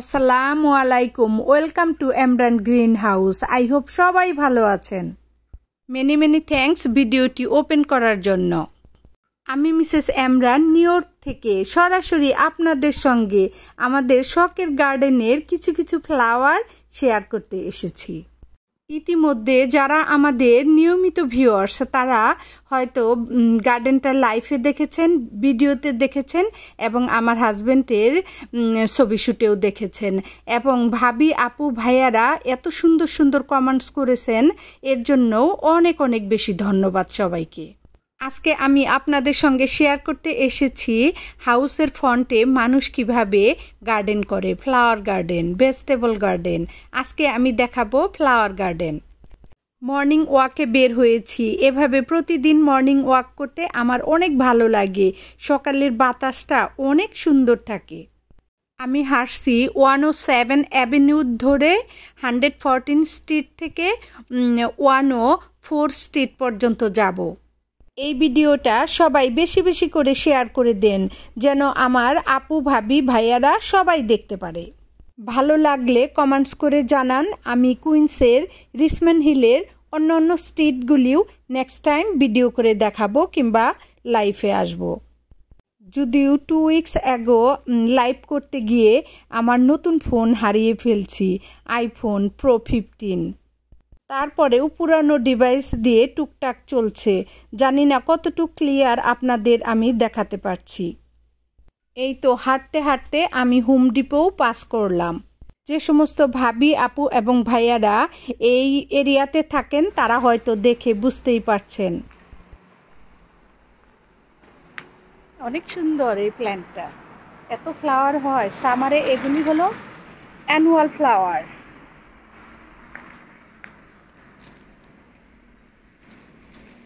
আসসালামু আলাইকুম welcome to Emran green house I hope সবাই ভালো আছেন মেনি থ্যাঙ্কস ভিডিওটি ওপেন করার জন্য আমি মিসেস এমরান নিউ ইয়র্ক থেকে সরাসরি আপনাদের সঙ্গে আমাদের শখের গার্ডেনের কিছু ফ্লাওয়ার শেয়ার করতে এসেছি ইতিমধ্যে যারা আমাদের নিয়মিত ভিউয়ার্স তারা হয়তো গার্ডেনটা লাইভে দেখেছেন ভিডিওতে দেখেছেন এবং আমার হাজবেন্ডের ছবি শুটেও দেখেছেন এবং ভাবি আপু ভাইয়ারা এত সুন্দর কমেন্টস করেছেন এর জন্যও অনেক বেশি ধন্যবাদ সবাইকে আজকে আমি আপনাদের সঙ্গে শেয়ার করতে এসেছি হাউসের ফ্রন্টে মানুষ কিভাবে গার্ডেন করে ফ্লাওয়ার গার্ডেন ভেজিটেবল গার্ডেন আজকে আমি দেখাবো ফ্লাওয়ার গার্ডেন মর্নিং ওয়াকে বের হয়েছি এভাবে প্রতিদিন মর্নিং ওয়াক করতে আমার অনেক ভালো লাগে সকালের বাতাসটা অনেক সুন্দর থাকে আমি হাঁটছি 107 অ্যাভিনিউ ধরে 114 স্ট্রিট থেকে 104 স্ট্রিট পর্যন্ত যাব এই ভিডিওটা সবাই বেশি করে শেয়ার করে দেন যেন আমার আপু ভাবি ভাইয়ারা সবাই দেখতে পারে ভালো লাগলে কমেন্টস করে জানান আমি কুইন্সের রিচমন্ড হিলের অন্য স্ট্রিটগুলিও নেক্সট টাইম ভিডিও করে দেখাবো কিংবা লাইভে আসব যদিও 2 উইকস অ্যাগো লাইভ করতে গিয়ে আমার নতুন ফোন হারিয়ে ফেলছি আইফোন প্রো 15 তারপরেও পুরানো ডিভাইস দিয়ে টুকটাক চলছে জানি না কতটুকু ক্লিয়ার আপনাদের আমি দেখাতে পারছি এই তো হাঁটতে আমি হোম ডিপোও পাস করলাম যে সমস্ত ভাবি আপু এবং ভাইয়ারা এই এরিয়াতে থাকেন তারা হয়তো দেখে বুঝতেই পারছেন অনেক সুন্দর এই প্ল্যান্টটা এত ফ্লাওয়ার হয় সামারে এগুলি হলো অ্যানুয়াল ফ্লাওয়ার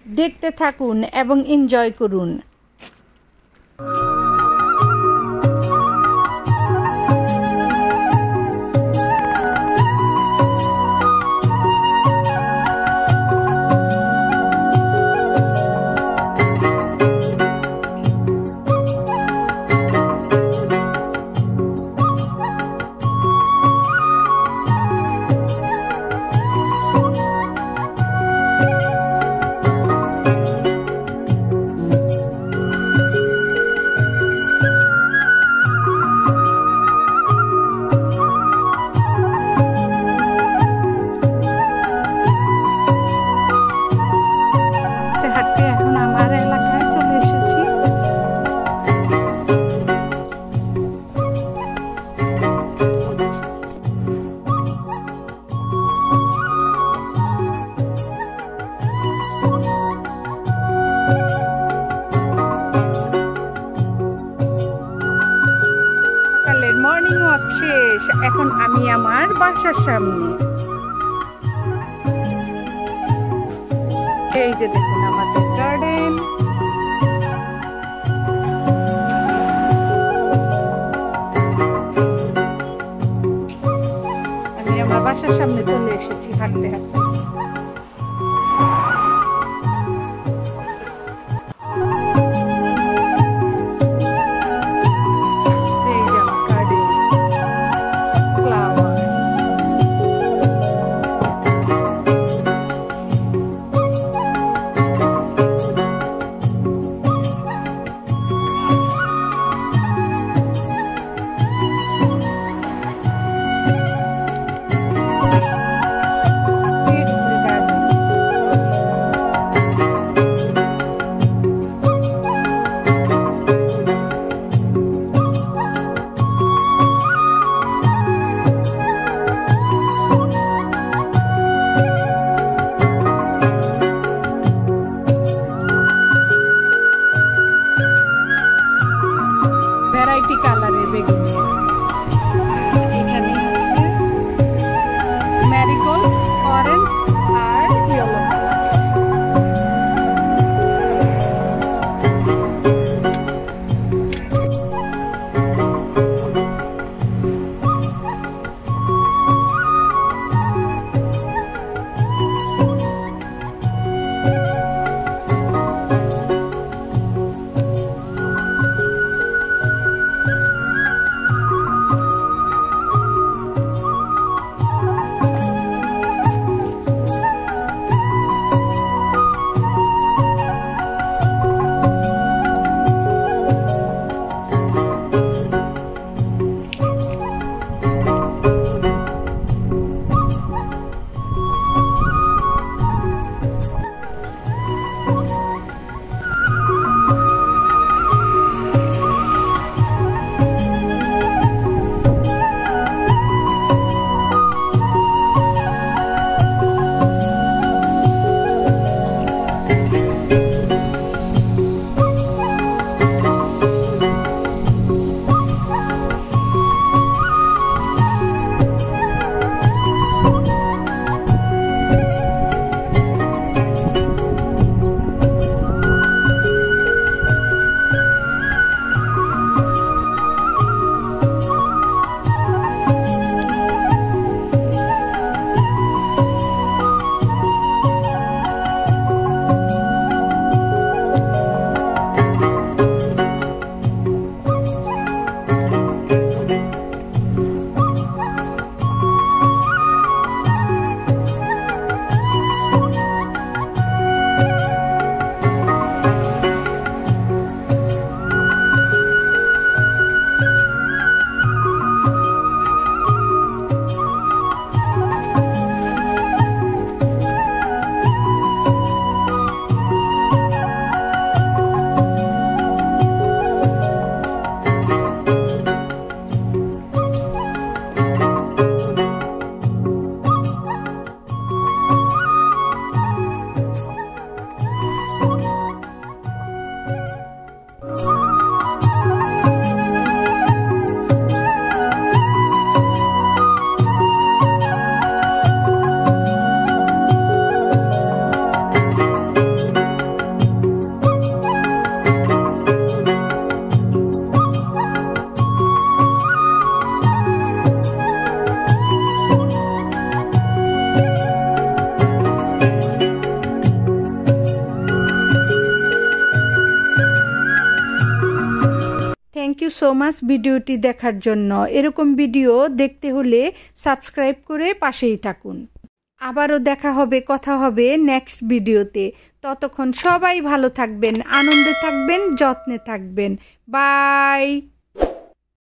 দেখতে থাকুন এবং এনজয় করুন মর্নিং ওয়াক শেষ এখন আমি আমার বাসার সামনে এই যে দেখুন আমাদের গার্ডেন আমি আমার বাসার সামনে চলে এসেছি হাঁটতে ভ্যারাইটি কালারের বেগুন এখানে ম্যারিগোল্ড অরেঞ্জ আর ইয়েলো ইউ সো মাচ ভিডিওটি দেখার জন্য। এরকম ভিডিও দেখতে হলে সাবস্ক্রাইব করে পাশেই থাকুন। আবারও দেখা হবে, কথা হবে নেক্সট ভিডিওতে। ততক্ষণ সবাই ভালো থাকবেন, আনন্দে থাকবেন, যত্নে থাকবেন। বাই।